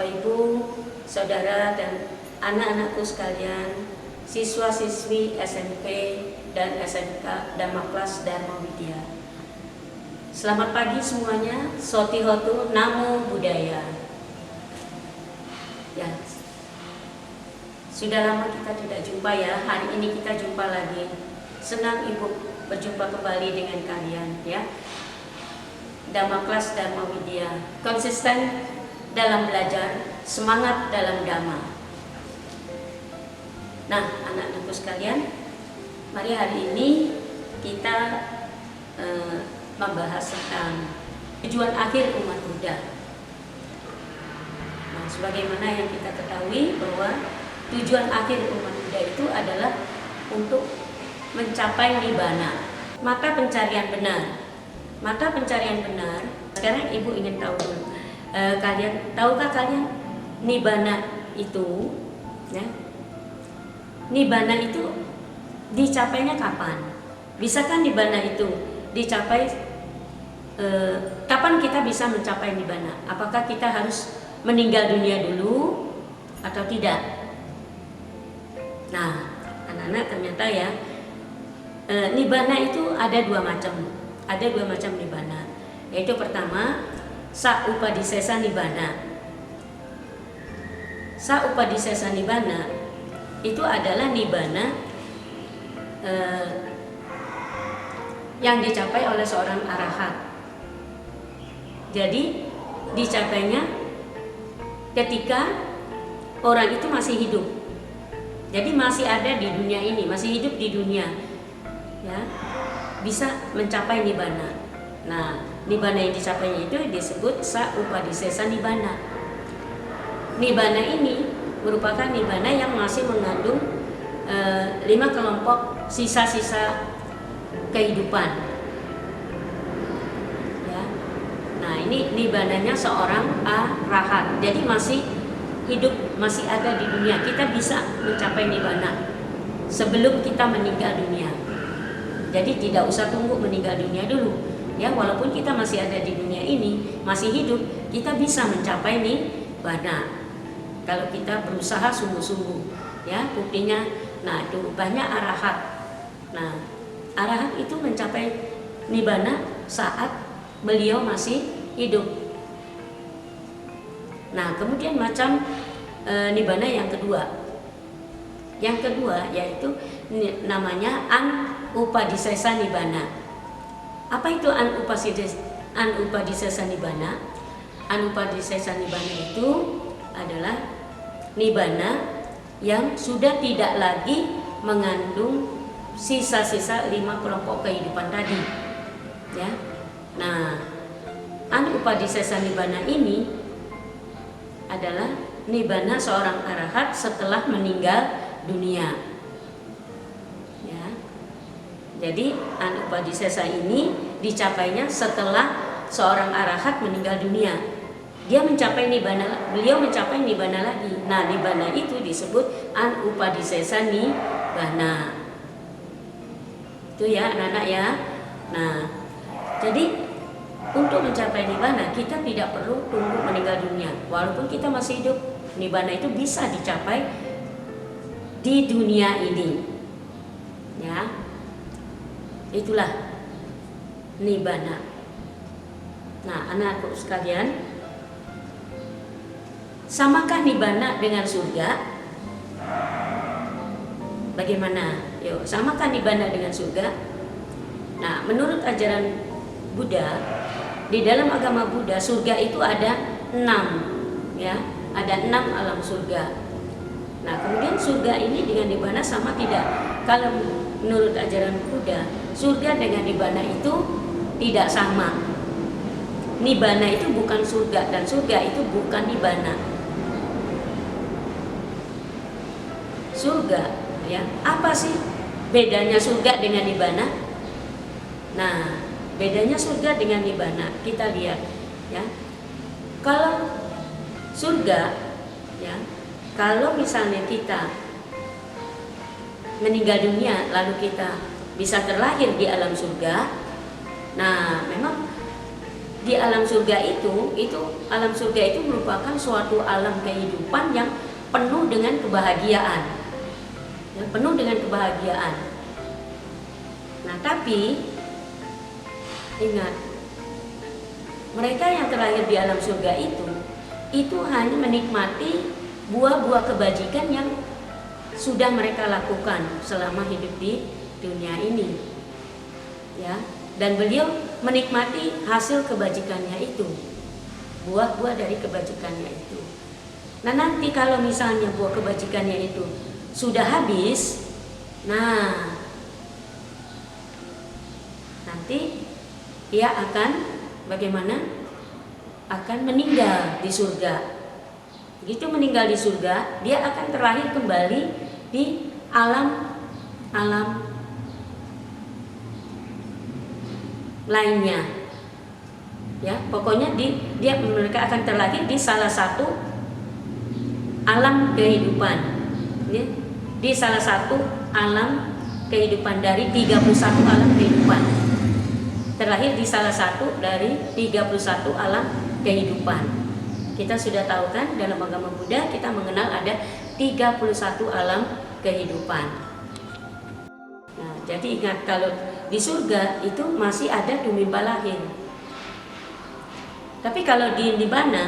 Bapak Ibu, Saudara dan anak-anakku sekalian, siswa-siswi SMP dan SMK Damaklas Dharma Widya. Selamat pagi semuanya, Sotihotu Namo Buddhaya. Ya, sudah lama kita tidak jumpa ya, hari ini kita jumpa lagi. Senang Ibu berjumpa kembali dengan kalian ya. Damaklas Dharma Widya, konsisten dalam belajar, semangat dalam dhamma. Nah, anak-anakku sekalian, mari hari ini kita membahas tentang tujuan akhir umat Buddha. Nah, sebagaimana yang kita ketahui bahwa tujuan akhir umat Buddha itu adalah untuk mencapai nibbana, mata pencarian benar. Mata pencarian benar. Sekarang Ibu ingin tahu dulu. Tahukah kalian nibbana itu, ya? Nibbana itu dicapainya kapan? Bisakah nibbana itu dicapai? Kapan kita bisa mencapai nibbana? Apakah kita harus meninggal dunia dulu atau tidak? Nah, anak-anak ternyata ya, nibbana itu ada dua macam. Ada dua macam nibbana. Yaitu pertama, Sa-upadisesa nibbana. Sa-upadisesa nibbana itu adalah nibbana yang dicapai oleh seorang arahat. Jadi dicapainya ketika orang itu masih hidup. Jadi masih ada di dunia ini, masih hidup di dunia, ya, bisa mencapai nibbana. Nah, nibbana yang dicapainya itu disebut Sa-upadisesa nibbana. Nibbana ini merupakan nibbana yang masih mengandung 5 kelompok sisa-sisa kehidupan. Ya. Nah, ini nibbananya seorang arahat. Jadi masih hidup, masih ada di dunia. Kita bisa mencapai nibbana sebelum kita meninggal dunia. Jadi tidak usah tunggu meninggal dunia dulu. Ya, walaupun kita masih ada di dunia ini, masih hidup, kita bisa mencapai nibbana kalau kita berusaha sungguh-sungguh. Ya, buktinya, nah itu banyak arahat. Nah, arahat itu mencapai nibbana saat beliau masih hidup. Nah, kemudian macam nibbana yang kedua. Yang kedua yaitu namanya An-upadisesa nibbana. Apa itu An-upadisesa nibbana? An-upadisesa nibbana itu adalah nibbana yang sudah tidak lagi mengandung sisa-sisa 5 kelompok kehidupan tadi. Ya. Nah, An-upadisesa nibbana ini adalah nibbana seorang arahat setelah meninggal dunia. Jadi An-upadisesa ini dicapainya setelah seorang arahat meninggal dunia. Dia mencapai nibbana, beliau mencapai nibbana lagi. Nah, nibbana itu disebut An-upadisesa nibbana. Itu ya anak-anak ya. Nah, jadi untuk mencapai nibbana kita tidak perlu tunggu meninggal dunia. Walaupun kita masih hidup, nibbana itu bisa dicapai di dunia ini. Ya. Itulah nibbana. Nah, anak-anakku sekalian, samakah nibbana dengan surga? Bagaimana? Yuk, samakah nibbana dengan surga? Nah, menurut ajaran Buddha, di dalam agama Buddha, surga itu ada 6, ya, ada 6 alam surga. Nah, kemudian surga ini dengan nibbana sama tidak? Kalau menurut ajaran Buddha, surga dengan nibbana itu tidak sama. Nibbana itu bukan surga dan surga itu bukan nibbana. Surga, ya, apa sih bedanya surga dengan nibbana? Nah, bedanya surga dengan nibbana kita lihat, ya. Kalau surga, ya, kalau misalnya kita meninggal dunia lalu kita bisa terlahir di alam surga, nah memang di alam surga itu alam surga itu merupakan suatu alam kehidupan yang penuh dengan kebahagiaan, ya, penuh dengan kebahagiaan. Nah, tapi ingat, mereka yang terlahir di alam surga itu hanya menikmati buah-buah kebajikan yang sudah mereka lakukan selama hidup di dunia ini, ya. Dan beliau menikmati hasil kebajikannya itu, buah-buah dari kebajikannya itu. Nah, nanti kalau misalnya buah kebajikannya itu sudah habis, nah nanti ia akan bagaimana? Akan meninggal di surga. Begitu meninggal di surga, dia akan terlahir kembali di alam lainnya, ya. Pokoknya mereka akan terlahir di salah satu alam kehidupan, ya. Di salah satu alam kehidupan dari 31 alam kehidupan, terlahir di salah satu dari 31 alam kehidupan. Kita sudah tahu kan, dalam agama Buddha kita mengenal ada 31 alam kehidupan. Nah, jadi ingat, kalau di surga itu masih ada tumimba lahir. Tapi kalau di Nibbana,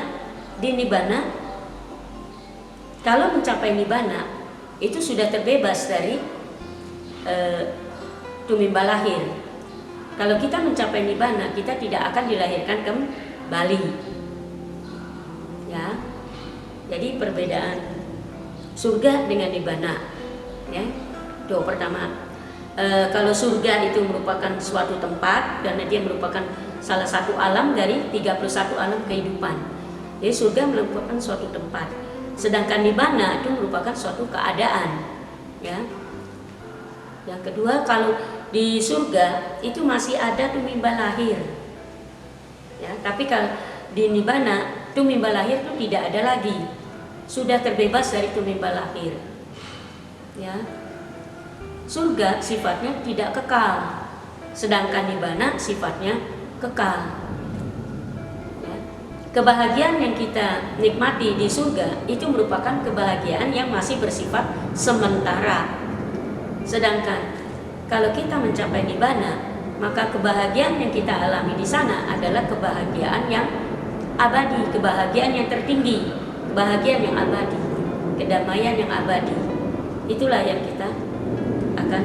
kalau mencapai Nibbana itu sudah terbebas dari tumimba lahir. Kalau kita mencapai Nibbana, kita tidak akan dilahirkan kembali, ya. Jadi perbedaan surga dengan Nibbana, ya. Itu pertama. Kalau surga itu merupakan suatu tempat karena dia merupakan salah satu alam dari 31 alam kehidupan. Jadi surga merupakan suatu tempat. Sedangkan Nibbana itu merupakan suatu keadaan, ya. Yang kedua, kalau di surga itu masih ada tumimba lahir, ya. Tapi kalau di Nibbana tumimba lahir itu tidak ada lagi, sudah terbebas dari tumimba lahir, ya. Surga sifatnya tidak kekal, sedangkan Nibbana sifatnya kekal, ya. Kebahagiaan yang kita nikmati di surga itu merupakan kebahagiaan yang masih bersifat sementara. Sedangkan kalau kita mencapai Nibbana, maka kebahagiaan yang kita alami di sana adalah kebahagiaan yang abadi, kebahagiaan yang tertinggi, kebahagiaan yang abadi, kedamaian yang abadi. Itulah yang kita akan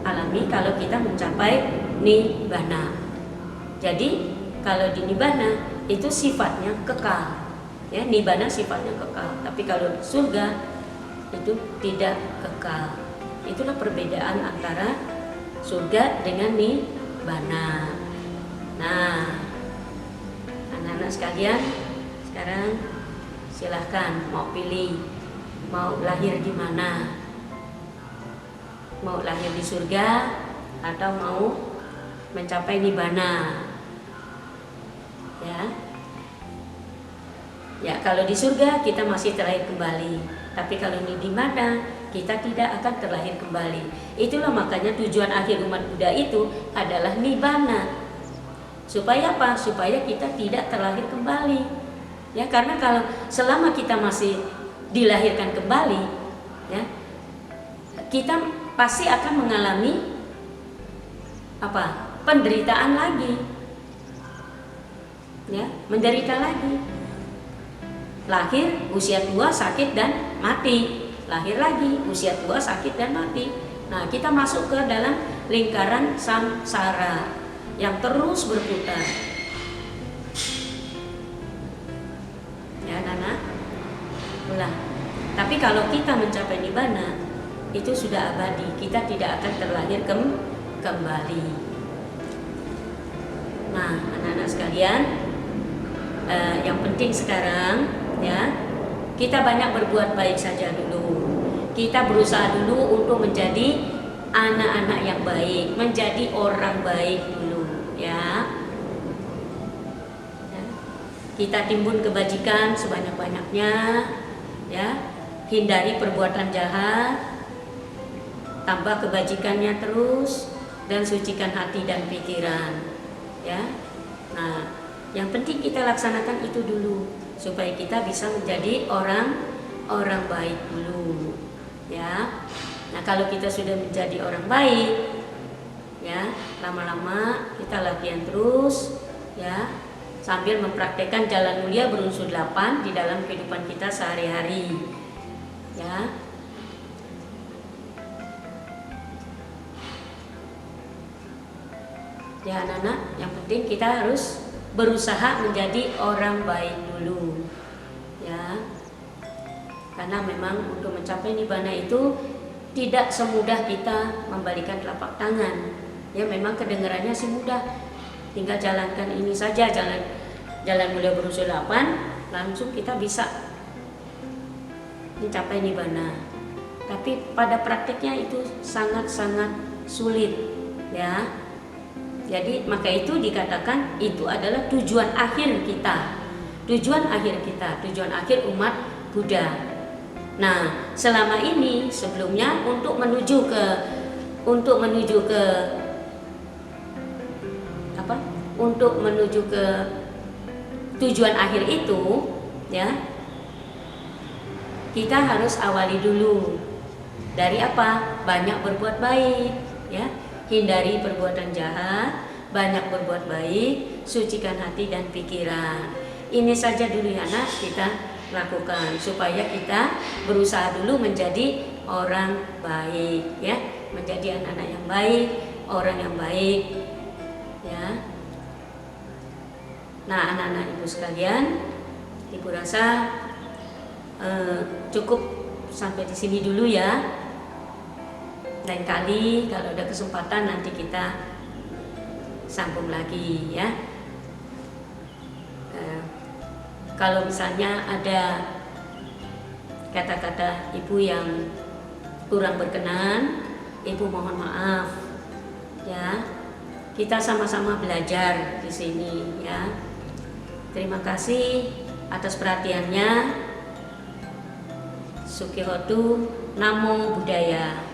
alami kalau kita mencapai Nibbana. Jadi kalau di Nibbana itu sifatnya kekal, ya. Nibbana sifatnya kekal, tapi kalau surga itu tidak kekal. Itulah perbedaan antara surga dengan Nibbana. Nah, anak-anak sekalian, sekarang silahkan mau pilih, mau lahir di mana? Mau lahir di surga atau mau mencapai Nibbana, ya. Ya, kalau di surga kita masih terlahir kembali, tapi kalau di Nibbana kita tidak akan terlahir kembali. Itulah makanya tujuan akhir umat Buddha itu adalah Nibbana. Supaya apa? Supaya kita tidak terlahir kembali, ya. Karena kalau selama kita masih dilahirkan kembali, ya, kita pasti akan mengalami apa? Penderitaan lagi, ya, menderita lagi. Lahir, usia tua, sakit dan mati. Lahir lagi, usia tua, sakit dan mati. Nah, kita masuk ke dalam lingkaran samsara yang terus berputar, ya, Nana. Ulang. Tapi kalau kita mencapai Nibbana, itu sudah abadi, kita tidak akan terlahir kembali. Nah, anak-anak sekalian, yang penting sekarang, ya, kita banyak berbuat baik saja dulu. Kita berusaha dulu untuk menjadi anak-anak yang baik, menjadi orang baik dulu, ya. Kita timbun kebajikan sebanyak-banyaknya, ya. Hindari perbuatan jahat, tambah kebajikannya terus, dan sucikan hati dan pikiran, ya. Nah, Yang penting kita laksanakan itu dulu supaya kita bisa menjadi orang baik dulu, ya. Nah, kalau kita sudah menjadi orang baik, ya, lama-lama kita latihan terus, ya, sambil mempraktekkan jalan mulia berunsur 8 di dalam kehidupan kita sehari-hari, ya. Ya anak-anak, yang penting kita harus berusaha menjadi orang baik dulu, ya. Karena memang untuk mencapai nibbana itu tidak semudah kita membalikan telapak tangan. Ya memang kedengarannya sih mudah, tinggal jalankan ini saja, jalan mulia berunsur 8, langsung kita bisa mencapai nibbana. Tapi pada prakteknya itu sangat-sangat sulit, ya. Jadi maka itu dikatakan itu adalah tujuan akhir kita, tujuan akhir umat Buddha. Nah, selama ini sebelumnya untuk menuju ke tujuan akhir itu, ya, kita harus awali dulu dari apa? Banyak berbuat baik, ya. Hindari perbuatan jahat, banyak berbuat baik, sucikan hati dan pikiran. Ini saja dulu ya anak kita lakukan supaya kita berusaha dulu menjadi orang baik, ya, menjadi anak-anak yang baik, orang yang baik, ya. Nah, anak-anak ibu sekalian, ibu rasa cukup sampai di sini dulu ya. Lain kali kalau ada kesempatan nanti kita sambung lagi, ya. Kalau misalnya ada kata-kata ibu yang kurang berkenan, ibu mohon maaf, ya. Kita sama-sama belajar di sini, ya. Terima kasih atas perhatiannya. Sukihotu, Namo Buddhaya.